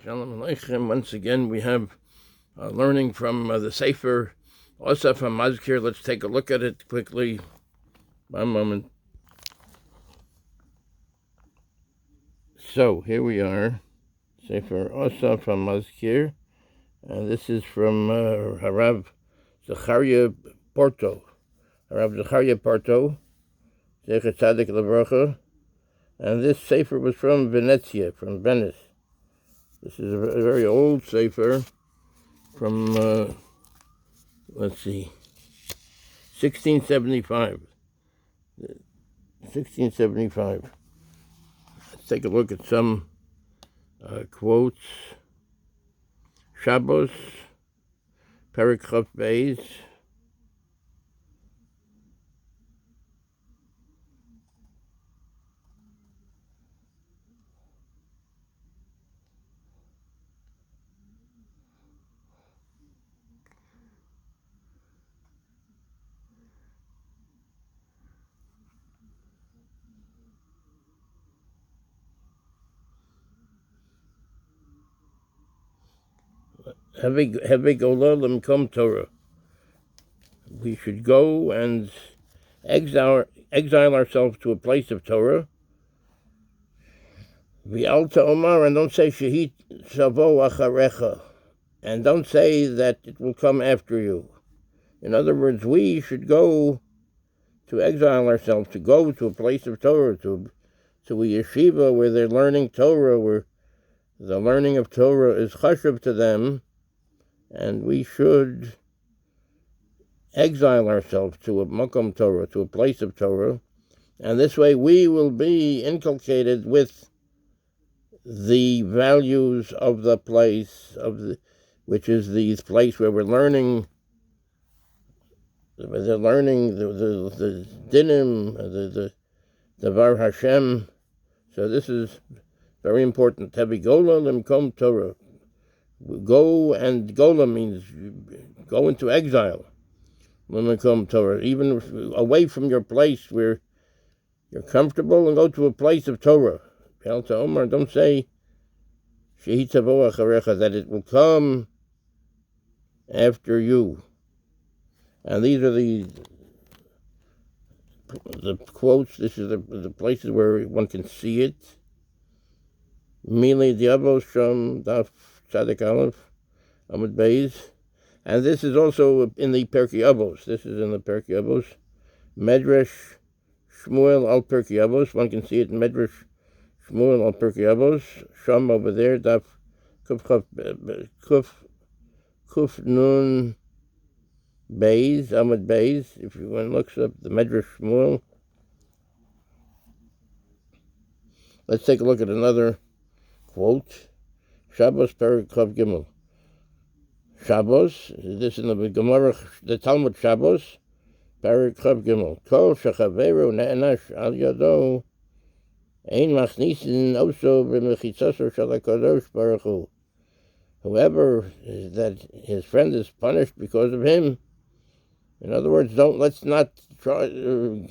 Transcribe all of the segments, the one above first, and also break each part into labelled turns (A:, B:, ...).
A: Shalom Aleichem. Once again, we have learning from the Sefer Assaf HaMazkir. Let's take a look at it quickly. One moment. So, here we are. Sefer Assaf HaMazkir. This is from Harav Zechariah Porto. Harav Zechariah Porto, Zecher Tzadik Levracha. And this Sefer was from Venezia, from Venice. This is a very old Sefer from, 1675. 1675. Let's take a look at some quotes. Shabbos, Perek Chaf Beis. Hevig Olam Kom Torah. We should go and exile ourselves to a place of Torah. V'al Omar, and don't say Shehit Savo Acharecha, and don't say that it will come after you. In other words, we should go to exile ourselves, to go to a place of Torah, to a yeshiva where they're learning Torah, where the learning of Torah is chashuv to them. And we should exile ourselves to a makom Torah, to a place of Torah, and this way we will be inculcated with the values of the place, which is the place where we're learning. They're learning the dinim, the Devar Hashem. So this is very important. Tevigola limkom Torah. Go, and Gola means go into exile. Torah, even away from your place where you're comfortable, and go to a place of Torah. Omar, don't say that it will come after you. And these are the quotes. This is the places where one can see it. Mili Diabos Sham Daf Tzadik Aleph, Amud Beis, and this is also in the Pirkei Avos. This is in the Pirkei Avos, Medrash Shmuel al Pirkei Avos. One can see it in Medrash Shmuel al Pirkei Avos. Sham over there, Daf Kuf Nun Beis, Amud Beis. If one looks up the Medrash Shmuel, let's take a look at another quote. Shabbos Perek Chav Gimel. Shabbos, this in the Gemara, the Talmud Shabbos, Perek Chav Gimel. Kol shechaveru ne'enash al yado, ein machnisin oso b'mechitzaso shel HaKadosh Baruch Hu. Whoever that his friend is punished because of him. In other words, let's not try to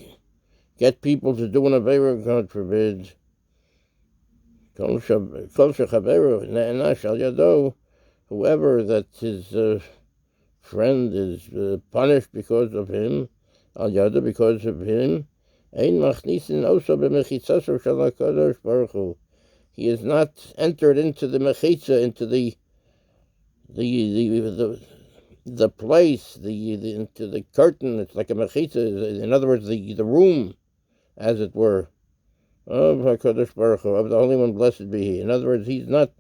A: get people to do an avera, God forbid. Whoever that his friend is punished because of him, al yada, because of him, he is not entered into the mechitza, into the place, into the curtain. It's like a mechitza. In other words, the room, as it were, of HaKadosh Baruch Hu, of the Holy One, blessed be He. In other words, he's not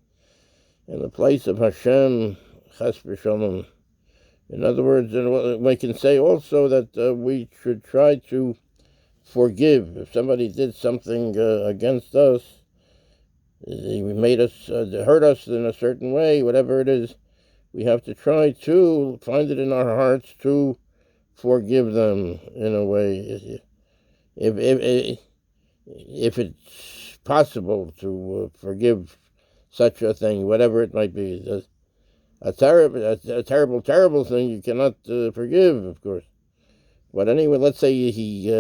A: in the place of Hashem, Chas v'Shalom. In other words, we can say also that we should try to forgive. If somebody did something against us, he made us, hurt us in a certain way, whatever it is, we have to try to find it in our hearts to forgive them in a way. If it's possible to forgive such a thing, whatever it might be. A terrible thing you cannot forgive, of course. But anyway, let's say he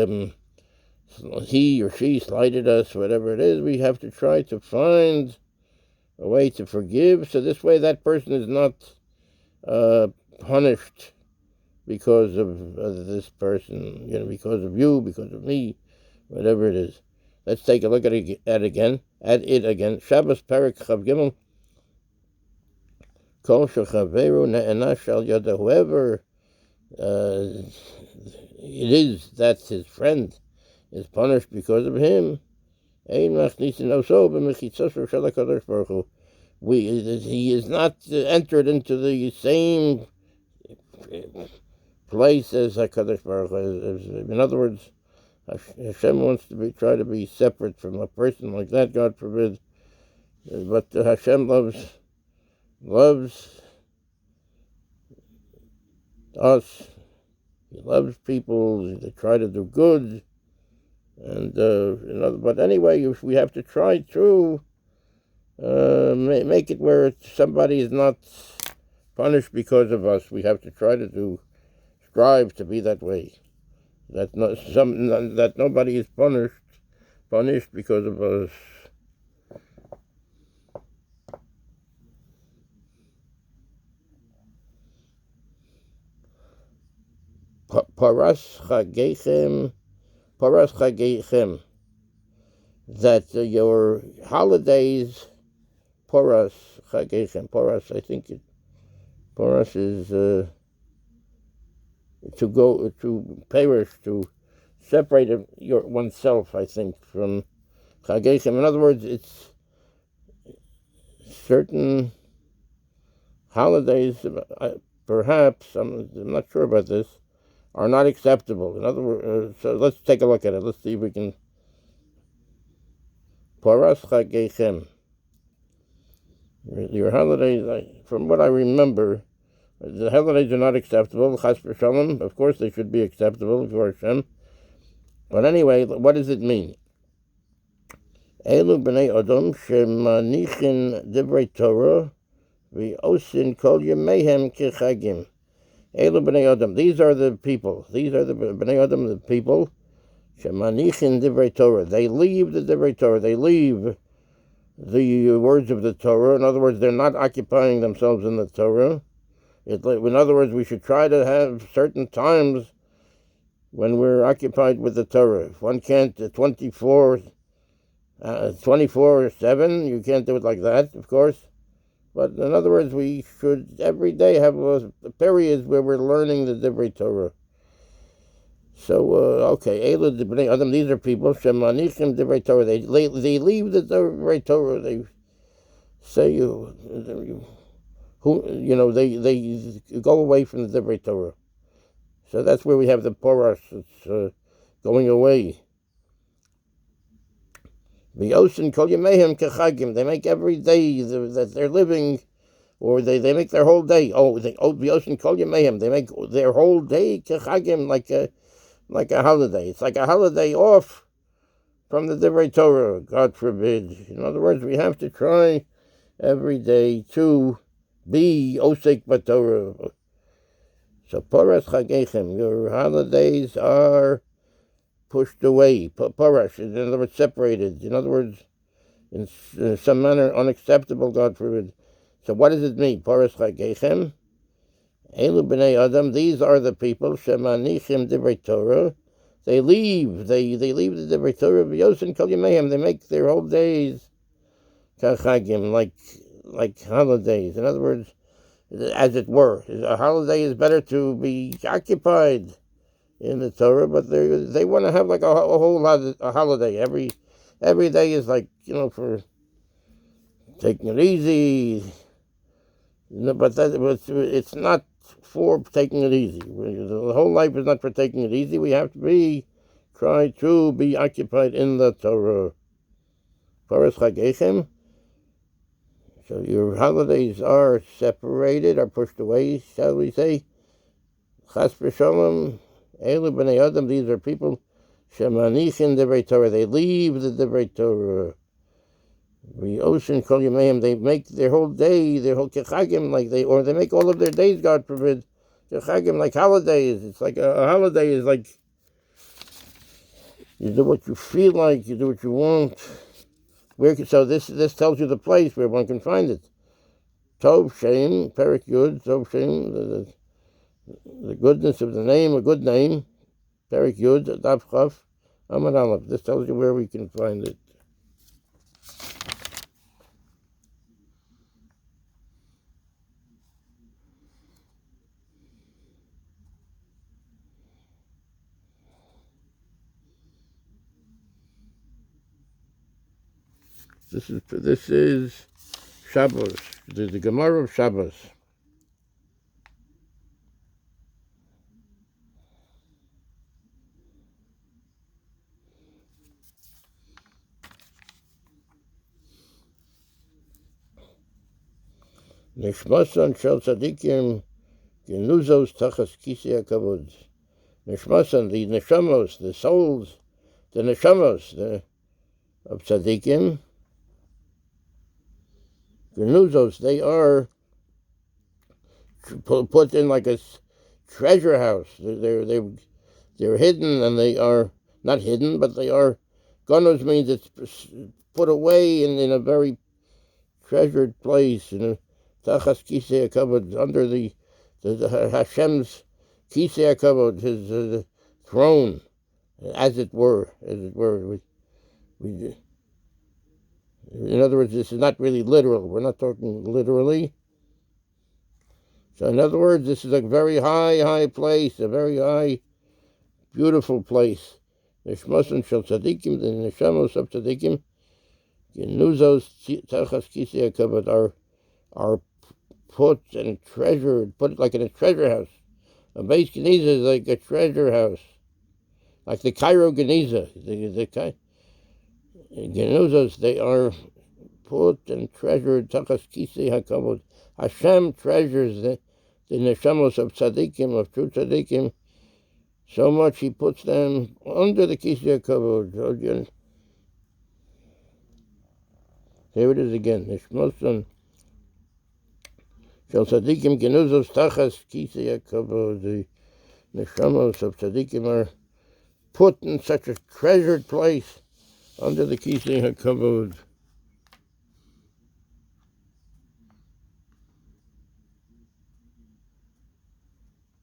A: or she slighted us, whatever it is, we have to try to find a way to forgive. So this way that person is not punished because of this person, because of you, because of me, whatever it is. Let's take a look at it again. Shabbos Perek Chav Gimel. Kol shechaveru ne'enash al yada. Whoever it is that his friend is punished because of him. Ein machnisin oso b'mechitzos shel HaKadosh Baruch Hu. He is not entered into the same place as HaKadosh Baruch Hu. In other words, Hashem wants to try to be separate from a person like that, God forbid. But Hashem loves us. He loves people. They try to do good. And but anyway, we have to try to make it where somebody is not punished because of us. We have to try to strive to be that way. That nobody is punished because of us. Paras chagechem, that your holidays, paras chagechem, paras, I think paras is to perish, to separate oneself, I think, from chagechem. In other words, it's certain holidays, perhaps, I'm not sure about this, are not acceptable. In other words, so let's take a look at it. Let's see if we can. Paras chagechem. Your holidays, from what I remember, the holidays are not acceptable. Chas v'shalom, of course they should be acceptable for Hashem. But anyway, what does it mean? Elu b'nei Adam shemanichin divrei Torah v'osin kol yemehem kechagim. Elu b'nei Adam. These are the people. These are the b'nei Adam, the people. Shemanichin divrei Torah. They leave the divrei Torah. They leave the words of the Torah. In other words, they're not occupying themselves in the Torah. In other words, we should try to have certain times when we're occupied with the Torah. If one can't 24/7, you can't do it like that, of course. But in other words, we should every day have periods where we're learning the Divrei Torah. So, okay, Adam, these are people, Shemanichim Divrei Torah. They leave the Divrei Torah. They say they go away from the Divrei Torah. So that's where we have the Poras. It's going away. V'yosin kol yamehem kechagim. They make every day that they're living, or they make their whole day. V'yosin kol yamehem. They make their whole day kechagim, like a holiday. It's like a holiday off from the Divrei Torah. God forbid. In other words, we have to try every day to be osek b'Torah. So Poras chagechem. Your holidays are pushed away, parash, in other words, separated, in other words, in some manner unacceptable, God forbid. So what does it mean? Paras chagechem, elu b'nei Adam, these are the people, shemanichim divrei Torah, they leave the divrei Torah, v'yosin kol yamehem, they make their whole days kachagim, like holidays. In other words, as it were, a holiday is better to be occupied in the Torah, but they want to have like a whole lot of a holiday. Every day is like, for taking it easy. But it's not for taking it easy. The whole life is not for taking it easy. We have to try to be occupied in the Torah. Paras chagechem. So your holidays are separated, are pushed away, shall we say? Chas v'shalom. Elu b'nei Adam, these are people, shemanichin divrei Torah, they leave the divrei Torah. V'yosin kol yamehem, they make their whole day, their whole kechagim, or they make all of their days, God forbid, kechagim, like holidays. It's like a holiday is like, you do what you feel like, you do what you want. So this tells you the place where one can find it. Tov Shem, Perik Yud, Tov Shem, the goodness of the name, a good name. Perik Yud, Daf Chaf, Amud Aleph. This tells you where we can find it. This is Shabbos, the Gemara of Shabbos. Nishmasan shel tzadikim genuzos tachas kisei hakavod. Nishmasan, the neshamos, the souls, the neshamos of tzadikim. Genuzos, they are put in like a treasure house. They're hidden, and they are not hidden, but they are. Ganuz means it's put away in a very treasured place, Tachas Kisei HaKavod, under the Hashem's Kisei HaKavod, his throne, as it were. In other words, this is not really literal. We're not talking literally. So in other words, this is a very high place, a very high, beautiful place. Nishmasan shel tzadikim, the neshamos of tzadikim, genuzos tachas kisei hakavod, are put and treasured, put like in a treasure house. A base Geniza is like a treasure house, like the Cairo Geniza. The Genuzos, they are put and treasured, tachas kisei hakavod. Hashem treasures the neshamos of tzaddikim, of true tzaddikim, so much he puts them under the kisei hakavod. Here it is again. Nishmasan shel tzaddikim genuzos tachas kisei hakavod. The neshamos of tzaddikim are put in such a treasured place under the kisei hakavod.